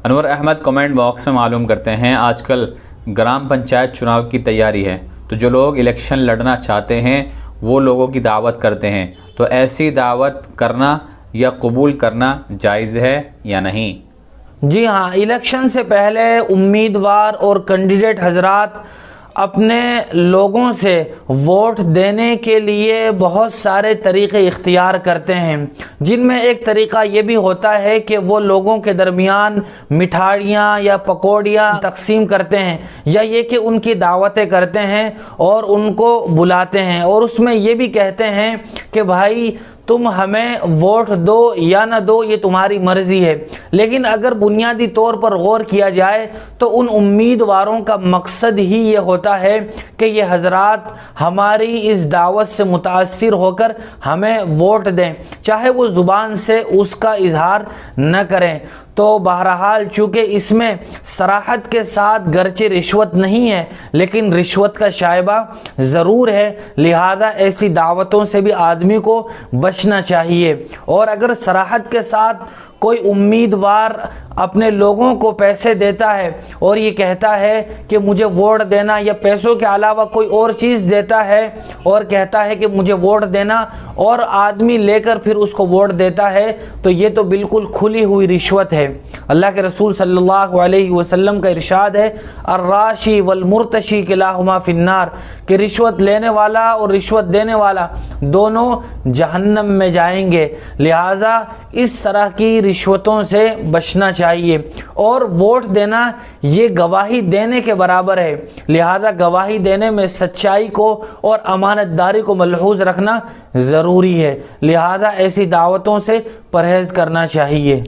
انور Ahmad comment box میں معلوم کرتے ہیں آج کل گرام پنچایت چناؤ کی تیاری ہے، تو جو لوگ الیکشن لڑنا چاہتے ہیں وہ لوگوں کی دعوت کرتے ہیں، تو ایسی دعوت کرنا یا قبول کرنا جائز ہے یا نہیں؟ جی ہاں، الیکشن سے پہلے امیدوار اور کینڈیڈیٹ حضرات اپنے لوگوں سے ووٹ دینے کے لیے بہت سارے طریقے اختیار کرتے ہیں، جن میں ایک طریقہ یہ بھی ہوتا ہے کہ وہ لوگوں کے درمیان مٹھائیاں یا پکوڑیاں تقسیم کرتے ہیں، یا یہ کہ ان کی دعوتیں کرتے ہیں اور ان کو بلاتے ہیں، اور اس میں یہ بھی کہتے ہیں کہ بھائی تم ہمیں ووٹ دو یا نہ دو، یہ تمہاری مرضی ہے۔ لیکن اگر بنیادی طور پر غور کیا جائے تو ان امیدواروں کا مقصد ہی یہ ہوتا ہے کہ یہ حضرات ہماری اس دعوت سے متاثر ہو کر ہمیں ووٹ دیں، چاہے وہ زبان سے اس کا اظہار نہ کریں۔ تو بہرحال چونکہ اس میں صراحت کے ساتھ گرچہ رشوت نہیں ہے لیکن رشوت کا شائبہ ضرور ہے، لہذا ایسی دعوتوں سے بھی آدمی کو بچنا چاہیے۔ اور اگر صراحت کے ساتھ کوئی امیدوار اپنے لوگوں کو پیسے دیتا ہے اور یہ کہتا ہے کہ مجھے ووٹ دینا، یا پیسوں کے علاوہ کوئی اور چیز دیتا ہے اور کہتا ہے کہ مجھے ووٹ دینا، اور آدمی لے کر پھر اس کو ووٹ دیتا ہے، تو یہ تو بالکل کھلی ہوئی رشوت ہے۔ اللہ کے رسول صلی اللہ علیہ وسلم کا ارشاد ہے، الراشی والمرتشی کلاہما فی النار، کہ رشوت لینے والا اور رشوت دینے والا دونوں جہنم میں جائیں گے۔ لہٰذا اس طرح کی رشوتوں سے بچنا چاہیے، اور ووٹ دینا یہ گواہی دینے کے برابر ہے، لہذا گواہی دینے میں سچائی کو اور امانت داری کو ملحوظ رکھنا ضروری ہے، لہذا ایسی دعوتوں سے پرہیز کرنا چاہیے۔